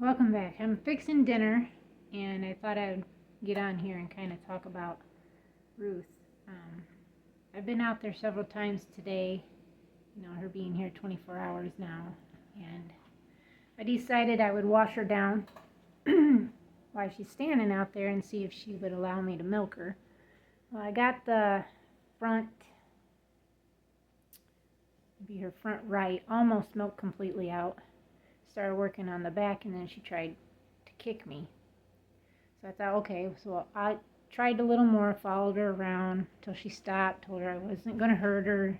Welcome back. I'm fixing dinner, and I thought I'd get on here and kind of talk about Ruth. I've been out there several times today, her being here 24 hours now, and I decided I would wash her down while she's standing out there and see if she would allow me to milk her. Well, I got the front right, almost milked completely out. Started working on the back, and then she tried to kick me. So I thought, okay, so I tried a little more, followed her around till she stopped, told her I wasn't going to hurt her,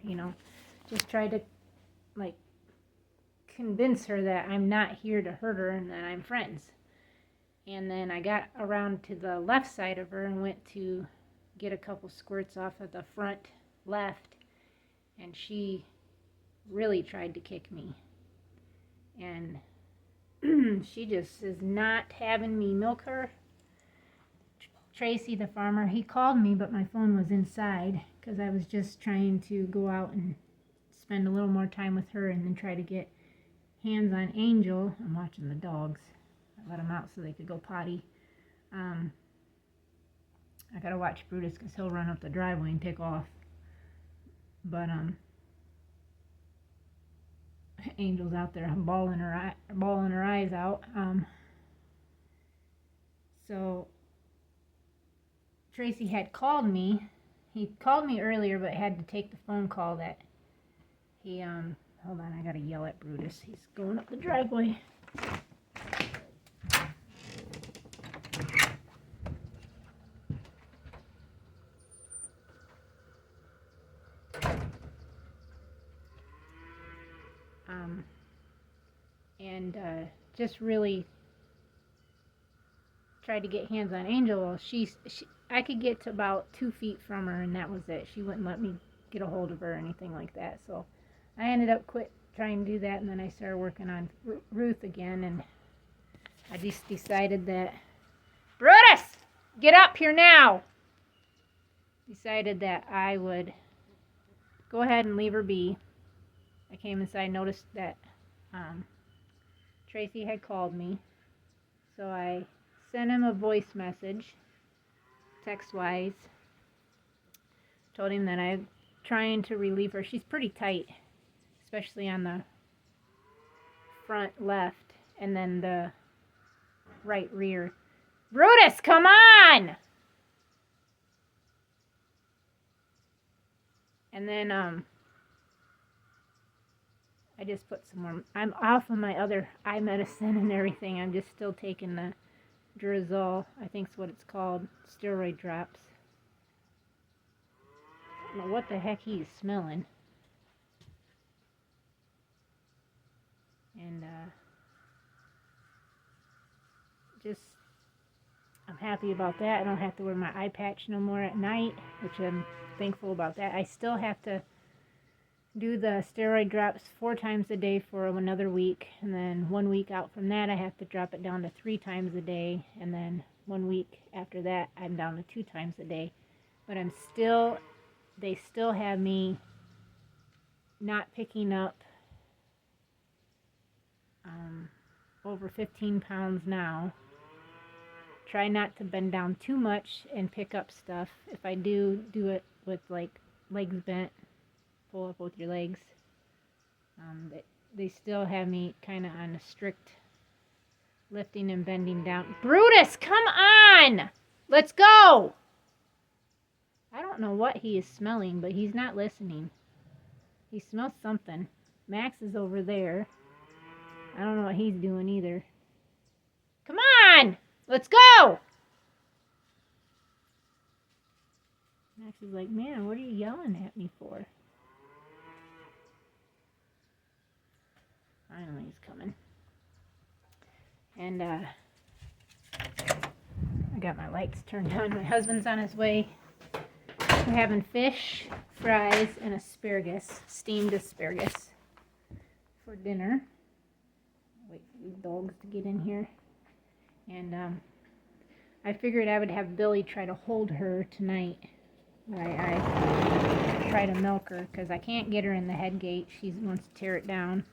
just tried to, convince her that I'm not here to hurt her and that I'm friends. And then I got around to the left side of her and went to get a couple squirts off of the front left, and she really tried to kick me. And she just is not having me milk her. Tracy, the farmer, he called me, but my phone was inside because I was just trying to go out and spend a little more time with her and then try to get hands on Angel. I'm watching the dogs. I let them out so they could go potty. I gotta watch Brutus because he'll run up the driveway and take off. But Angel's out there bawling her eyes out. So Tracy had called me. He called me earlier, but had to take the phone call that he hold on, I gotta yell at Brutus. He's going up the driveway. And just really tried to get hands on Angel. Well, I could get to about 2 feet from her, and that was it. She wouldn't let me get a hold of her or anything like that. So I ended up quit trying to do that, and then I started working on Ruth again, and I just decided that, Brutus, get up here now! Decided that I would go ahead and leave her be. I came inside, noticed that Tracy had called me, so I sent him a voice message, text-wise. Told him that I'm trying to relieve her. She's pretty tight, especially on the front left and then the right rear. Brutus, come on! And then I just put some more. I'm off of my other eye medicine and everything. I'm just still taking the Drizol, I think is what it's called, steroid drops. I don't know what the heck he's smelling. And I'm happy about that. I don't have to wear my eye patch no more at night, which I'm thankful about that. I still have to do the steroid drops 4 times a day for another week, and then 1 week out from that I have to drop it down to 3 times a day, and then 1 week after that I'm down to 2 times a day. But they still have me not picking up over 15 pounds now. Try not to bend down too much and pick up stuff. If I do it with legs bent, pull up with your legs. They still have me kind of on a strict lifting and bending down. Brutus, come on! Let's go! I don't know what he is smelling, but he's not listening. He smells something. Max is over there. I don't know what he's doing either. Come on! Let's go! Max is like, man, what are you yelling at me for? Finally, he's coming. And I got my lights turned on. My husband's on his way. We're having fish, fries, and asparagus, steamed asparagus for dinner. Wait for these dogs to get in here. And I figured I would have Billy try to hold her tonight while I try to milk her, because I can't get her in the head gate. She wants to tear it down.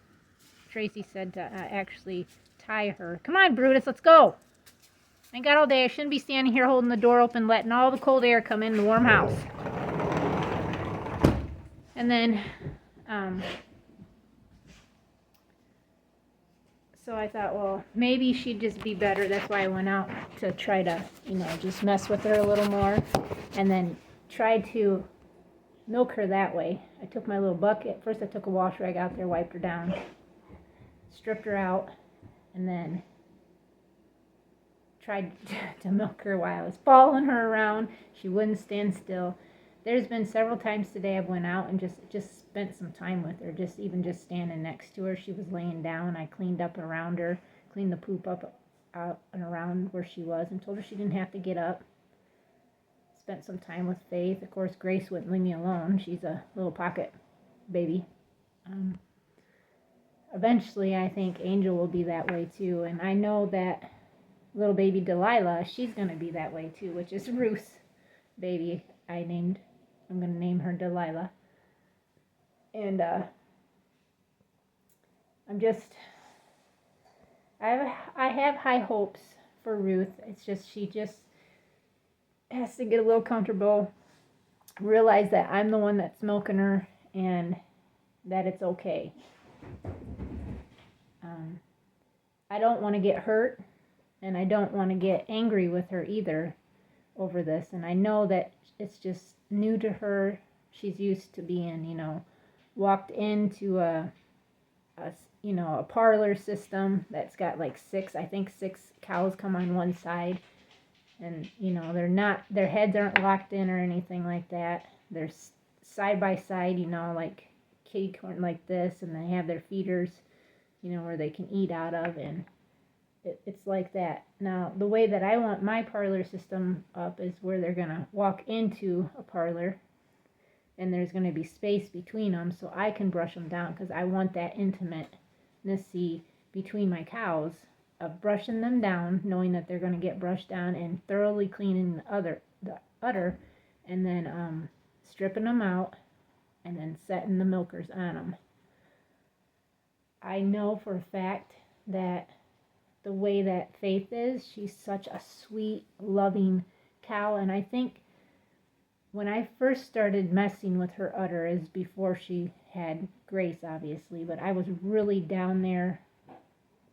Tracy said to actually tie her. Come on, Brutus, let's go. I ain't got all day. I shouldn't be standing here holding the door open, letting all the cold air come in the warm house. And then, so I thought, well, maybe she'd just be better. That's why I went out to try to, just mess with her a little more. And then tried to milk her that way. I took my little bucket. First I took a wash rag out there, wiped her down, stripped her out, and then tried to milk her while I was following her around. She wouldn't stand still. There's been several times today I've went out and just spent some time with her, just standing next to her. She was laying down. I cleaned up around her, cleaned the poop up out and around where she was, and told her she didn't have to get up. Spent some time with Faith. Of course, Grace wouldn't leave me alone. She's a little pocket baby. Eventually, I think Angel will be that way too, and I know that little baby Delilah, she's going to be that way too, which is Ruth's baby. I'm going to name her Delilah. And I have high hopes for Ruth. It's just, she just has to get a little comfortable, realize that I'm the one that's milking her, and that it's okay. I don't want to get hurt, and I don't want to get angry with her either over this. And I know that it's just new to her. She's used to being, walked into a parlor system that's got like six cows come on one side. And, their heads aren't locked in or anything like that. They're side by side, like kitty corn like this, and they have their feeders, where they can eat out of, and it's like that. Now, the way that I want my parlor system up is where they're going to walk into a parlor, and there's going to be space between them so I can brush them down, because I want that intimacy between my cows, of brushing them down, knowing that they're going to get brushed down, and thoroughly cleaning the udder, and then stripping them out, and then setting the milkers on them. I know for a fact that the way that Faith is, she's such a sweet, loving cow, and I think when I first started messing with her udder is before she had Grace, obviously, but I was really down there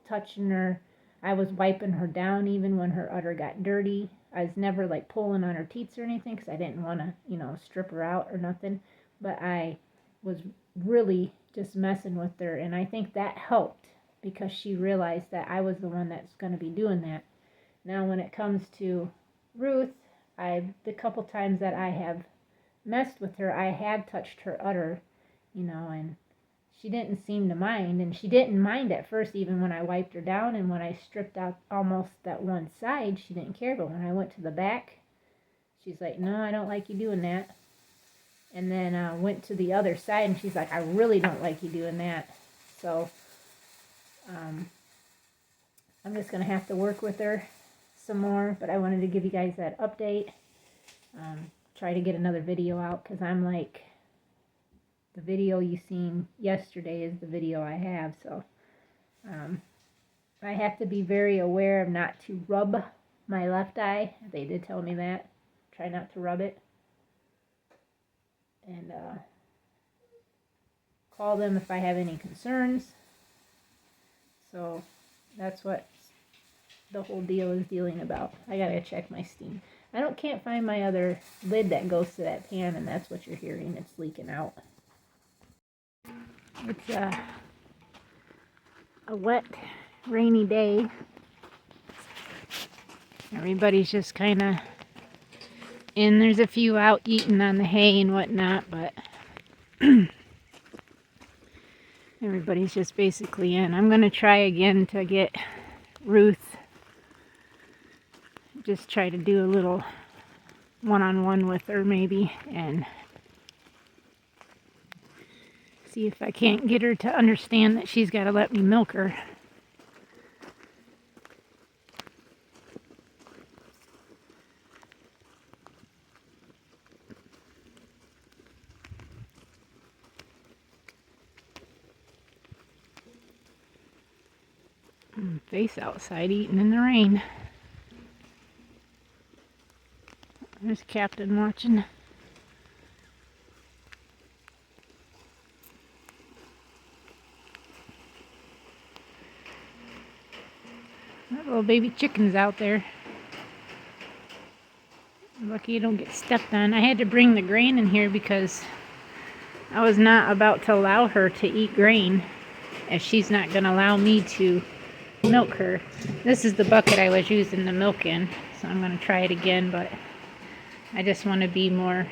touching her. I was wiping her down even when her udder got dirty. I was never like pulling on her teats or anything, because I didn't want to, strip her out or nothing, but I was really just messing with her, and I think that helped, because she realized that I was the one that's going to be doing that. Now, when it comes to Ruth, the couple times that I have messed with her, I have touched her udder, and she didn't seem to mind, and she didn't mind at first, even when I wiped her down, and when I stripped out almost that one side, she didn't care, but when I went to the back, she's like, no, I don't like you doing that. And then went to the other side, and she's like, I really don't like you doing that. So I'm just going to have to work with her some more, but I wanted to give you guys that update. Try to get another video out, because I'm like, the video you seen yesterday is the video I have, so I have to be very aware of not to rub my left eye. They did tell me that. Try not to rub it. And call them if I have any concerns. So that's what the whole deal is dealing about. I gotta check my steam. Can't find my other lid that goes to that pan, and that's what you're hearing. It's leaking out. It's a wet, rainy day. Everybody's just kind of in. There's a few out eating on the hay and whatnot, but everybody's just basically in. I'm going to try again to get Ruth. Just try to do a little one-on-one with her maybe, and see if I can't get her to understand that she's got to let me milk her. Face outside eating in the rain. There's Captain watching. That little baby chicken's out there. Lucky you don't get stepped on. I had to bring the grain in here because I was not about to allow her to eat grain, as she's not going to allow me to milk her. This is the bucket I was using the milk in, so I'm going to try it again, but I just want to be more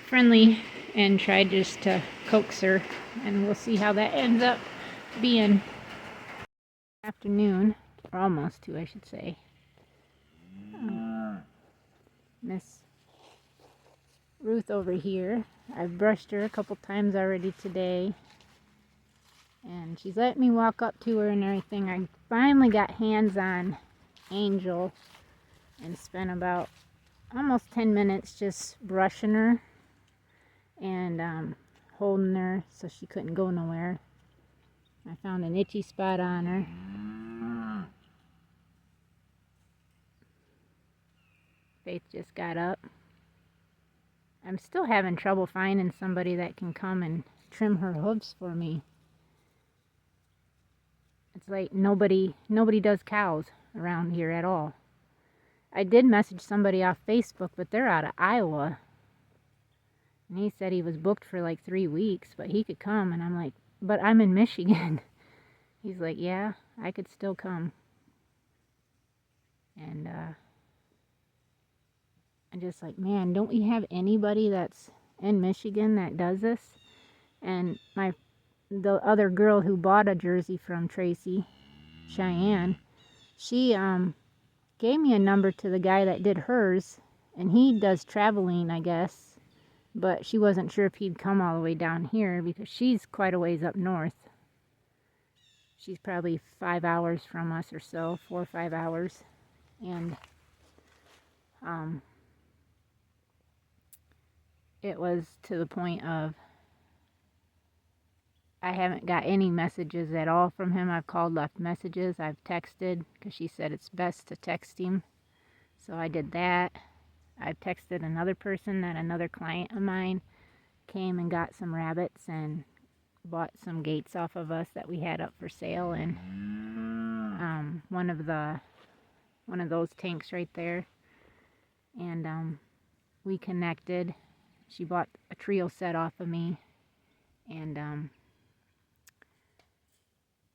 friendly and try just to coax her, and we'll see how that ends up being. Afternoon, or almost 2, I should say. Miss Ruth over here. I've brushed her a couple times already today, and she's let me walk up to her and everything. I finally got hands on Angel and spent about almost 10 minutes just brushing her and holding her so she couldn't go nowhere. I found an itchy spot on her. Faith just got up. I'm still having trouble finding somebody that can come and trim her hooves for me. It's like nobody does cows around here at all. I did message somebody off Facebook, but they're out of Iowa. And he said he was booked for like 3 weeks, but he could come. And I'm like, but I'm in Michigan. He's like, yeah, I could still come. And I'm just like, man, don't we have anybody that's in Michigan that does this? And the other girl who bought a jersey from Tracy, Cheyenne, she gave me a number to the guy that did hers, and he does traveling, I guess, but she wasn't sure if he'd come all the way down here because she's quite a ways up north. She's probably 5 hours from us or so, 4 or 5 hours, and it was to the point of I haven't got any messages at all from him. I've called, left messages, I've texted, because she said it's best to text him. So I did that. I've texted another person that another client of mine came and got some rabbits and bought some gates off of us that we had up for sale, and one of those tanks right there. And we connected. She bought a trio set off of me, and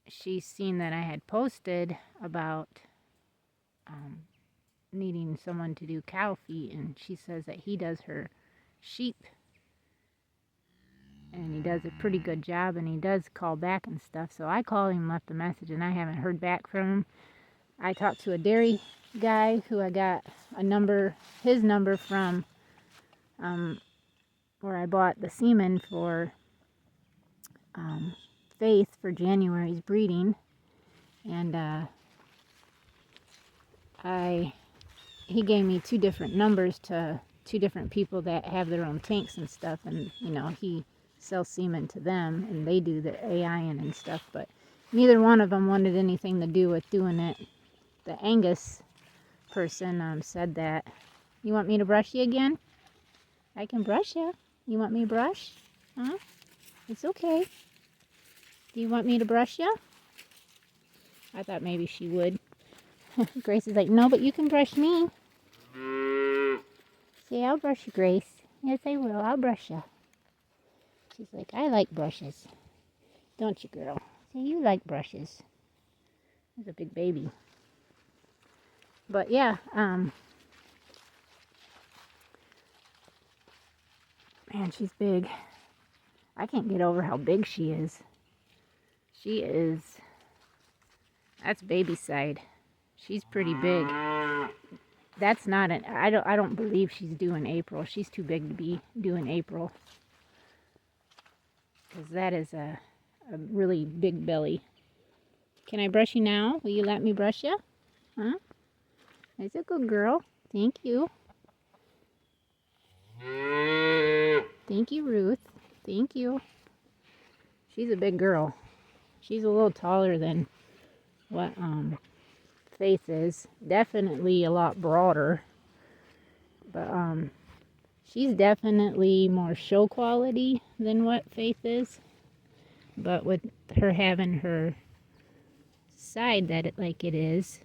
she's seen that I had posted about needing someone to do cow feet, and she says that he does her sheep, and he does a pretty good job, and he does call back and stuff. So I called him, left a message, and I haven't heard back from him. I talked to a dairy guy who I got his number from where I bought the semen for Faith for January's breeding, and he gave me 2 different numbers to 2 different people that have their own tanks and stuff, and he sells semen to them, and they do the AIN and stuff, but neither one of them wanted anything to do with doing it. The Angus person said that, you want me to brush you again? I can brush you. You want me to brush? Huh? It's okay. Do you want me to brush you? I thought maybe she would. Grace is like, no, but you can brush me. See, I'll brush you, Grace. Yes, I will. I'll brush you. She's like, I like brushes. Don't you, girl? See, you like brushes. There's a big baby. But yeah, man, she's big. I can't get over how big she is. That's baby side. She's pretty big. That's not I don't believe she's due in April. She's too big to be due in April. Because that is a really big belly. Can I brush you now? Will you let me brush you? Huh? That's a good girl. Thank you. Thank you, Ruth. Thank you. She's a big girl. She's a little taller than what Faith is. Definitely a lot broader. But she's definitely more show quality than what Faith is. But with her having her side that it like it is.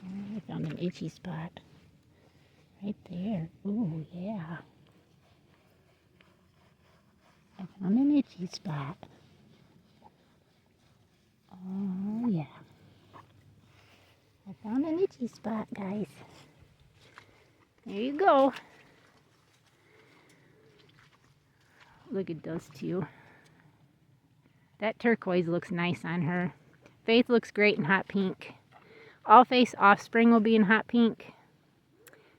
I found an itchy spot. Right there. Ooh, yeah. I found an itchy spot. Oh, yeah. I found an itchy spot, guys. There you go. Look at those two. That turquoise looks nice on her. Faith looks great in hot pink. All Faith's offspring will be in hot pink.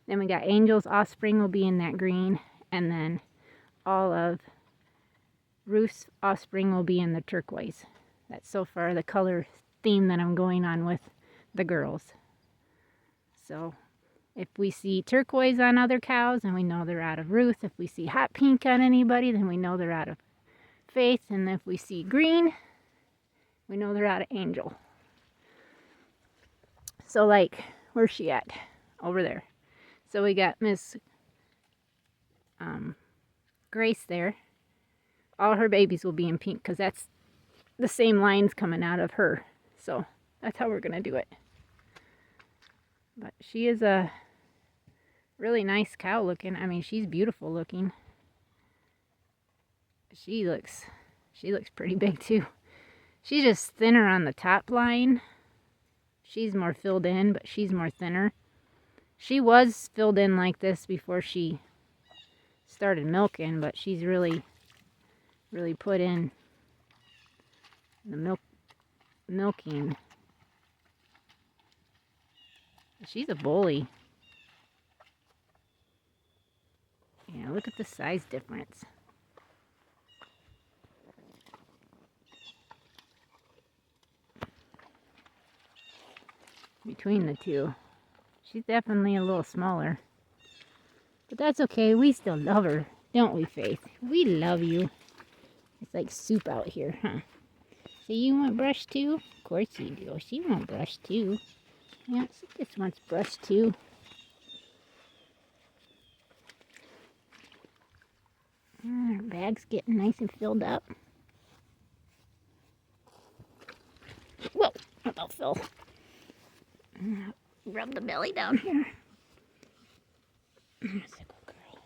Then we got Angel's offspring will be in that green. And then all of Ruth's offspring will be in the turquoise. That's so far the color theme that I'm going on with the girls. So if we see turquoise on other cows, then we know they're out of Ruth. If we see hot pink on anybody, then we know they're out of Faith. And if we see green, we know they're out of Angel. So like, where's she at? Over there. So we got Miss Grace there. All her babies will be in pink because that's the same lines coming out of her. So that's how we're going to do it. But she is a really nice cow looking. I mean, she's beautiful looking. She looks pretty big too. She's just thinner on the top line. She's more filled in, but she's more thinner. She was filled in like this before she started milking, but she's really put in the milking. She's a bully. Yeah, look at the size difference. Between the two. She's definitely a little smaller. But that's okay. We still love her. Don't we, Faith? We love you. It's like soup out here, huh? So you want brush too? Of course you do. She wants brush too. Yeah, she just wants brush too. Her bag's getting nice and filled up. Whoa, about fell. Rub the belly down here. That's a good girl.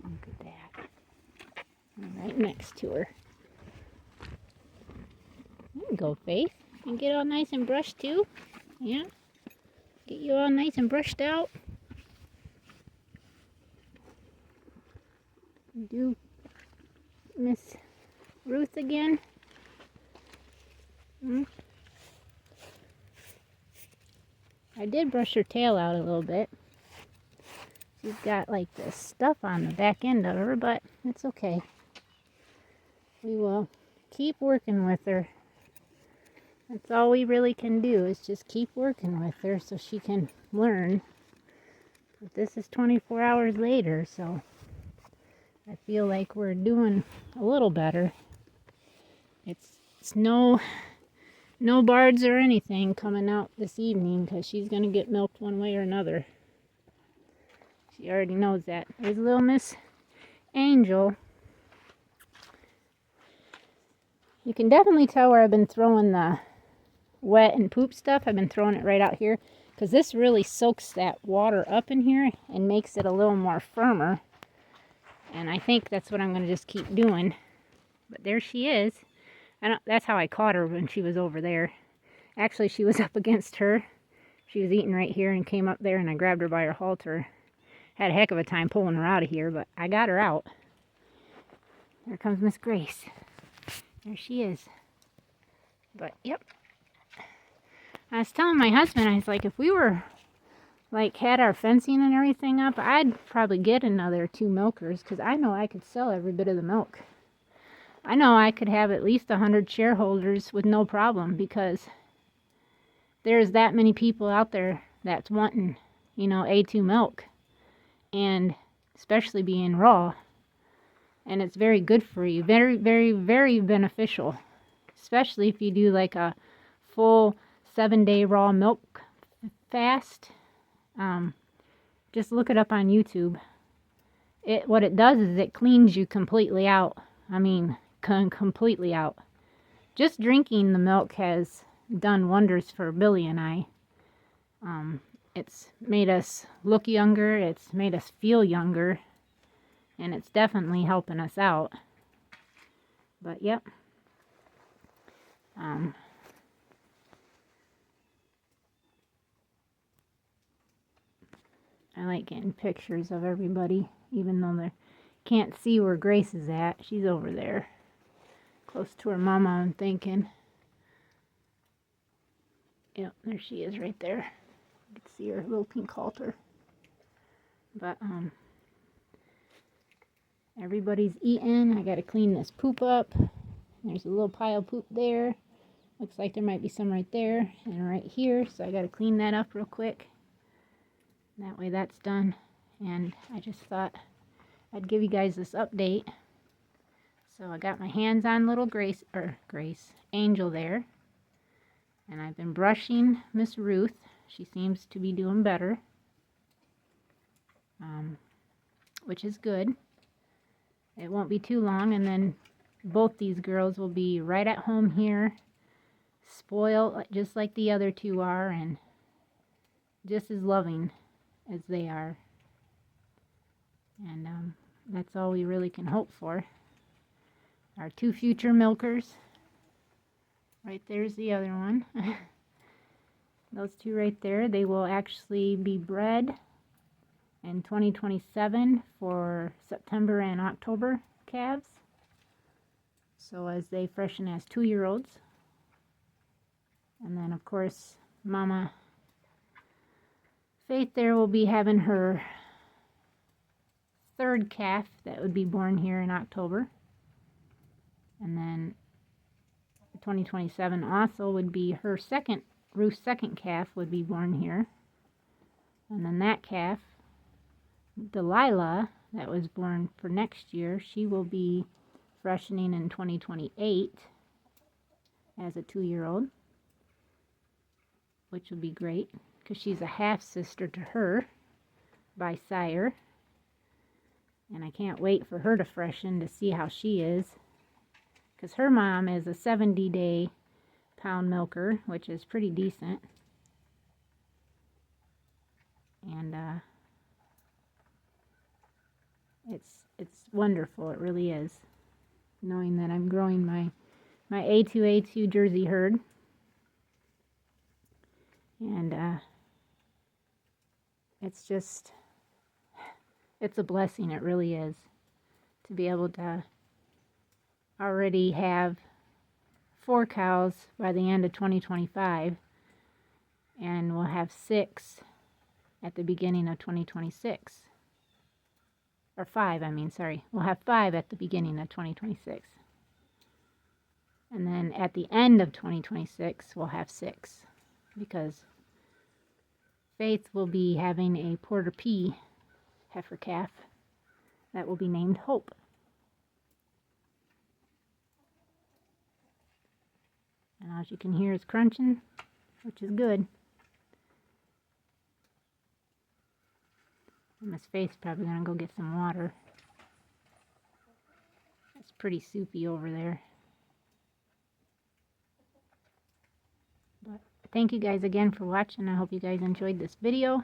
Look at that. Right next to her. There you go, Faith. You get all nice and brushed too. Yeah. Get you all nice and brushed out. Do Miss Ruth again. I did brush her tail out a little bit. She's got like this stuff on the back end of her, but it's okay. We will keep working with her. That's all we really can do is just keep working with her so she can learn. But this is 24 hours later, so I feel like we're doing a little better. It's no bards or anything coming out this evening because she's going to get milked one way or another. She already knows that. There's little Miss Angel. You can definitely tell where I've been throwing the wet and poop stuff. I've been throwing it right out here because this really soaks that water up in here and makes it a little more firmer. And I think that's what I'm going to just keep doing. But there she is. That's how I caught her when she was over there. Actually, she was up against her. She was eating right here and came up there and I grabbed her by her halter. Had a heck of a time pulling her out of here, but I got her out. There comes Miss Grace. There she is. But, yep. I was telling my husband, I was like, if we were, like, had our fencing and everything up, I'd probably get another 2 milkers, because I know I could sell every bit of the milk. I know I could have at least 100 shareholders with no problem, because there's that many people out there that's wanting, you know, A2 milk, and especially being raw. And it's very good for you. Very, very, very beneficial. Especially if you do like a full 7-day raw milk fast. Just look it up on YouTube. What it does is it cleans you completely out. I mean, completely out. Just drinking the milk has done wonders for Billy and I. It's made us look younger. It's made us feel younger. And it's definitely helping us out. But, yep. I like getting pictures of everybody, even though they can't see where Grace is at. She's over there, close to her mama, I'm thinking. Yep, there she is right there. You can see her little pink halter. But, everybody's eating. I gotta clean this poop up. There's a little pile of poop there. Looks like there might be some right there and right here, so I gotta clean that up real quick. That way that's done. And I just thought I'd give you guys this update. So I got my hands on little Angel there. And I've been brushing Miss Ruth. She seems to be doing better. Which is good. It won't be too long, and then both these girls will be right at home here, spoiled just like the other two are, and just as loving as they are. And that's all we really can hope for. Our 2 future milkers. Right there's the other one. Those 2 right there, they will actually be bred in 2027 for September and October calves. So as they freshen as 2-year-olds. And then of course Mama Faith there will be having her 3rd calf that would be born here in October. And then 2027 also would be her Ruth's 2nd calf would be born here. And then that calf, Delilah, that was born for next year, she will be freshening in 2028 as a 2-year-old, which will be great because she's a half-sister to her by sire. And I can't wait for her to freshen to see how she is, because her mom is a 70-day pound milker, which is pretty decent. And it's wonderful, it really is, knowing that I'm growing my A2 Jersey herd. And it's a blessing, it really is, to be able to already have 4 cows by the end of 2025, and we'll have 6 at the beginning of 2026. Or 5, I mean, sorry. We'll have 5 at the beginning of 2026. And then at the end of 2026, we'll have 6. Because Faith will be having a Porter P heifer calf that will be named Hope. And as you can hear, it's crunching, which is good. And Miss Faith's probably going to go get some water. It's pretty soupy over there. But thank you guys again for watching. I hope you guys enjoyed this video.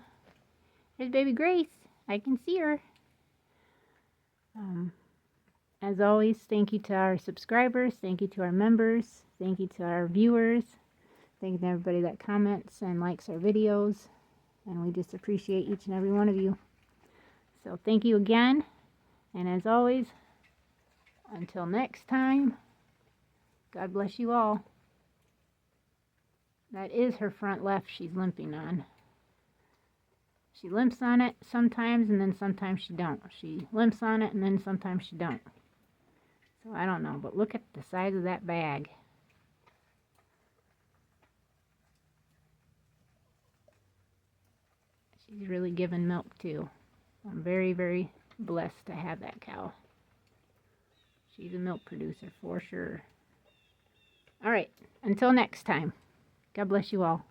There's baby Grace. I can see her. As always, thank you to our subscribers. Thank you to our members. Thank you to our viewers. Thank you to everybody that comments and likes our videos. And we just appreciate each and every one of you. So thank you again. And as always, until next time, God bless you all. That is her front left she's limping on. She limps on it sometimes, and then sometimes she don't. She limps on it, and then sometimes she don't. So I don't know, but look at the size of that bag. She's really giving milk too. I'm very, very blessed to have that cow. She's a milk producer for sure. All right, until next time, God bless you all.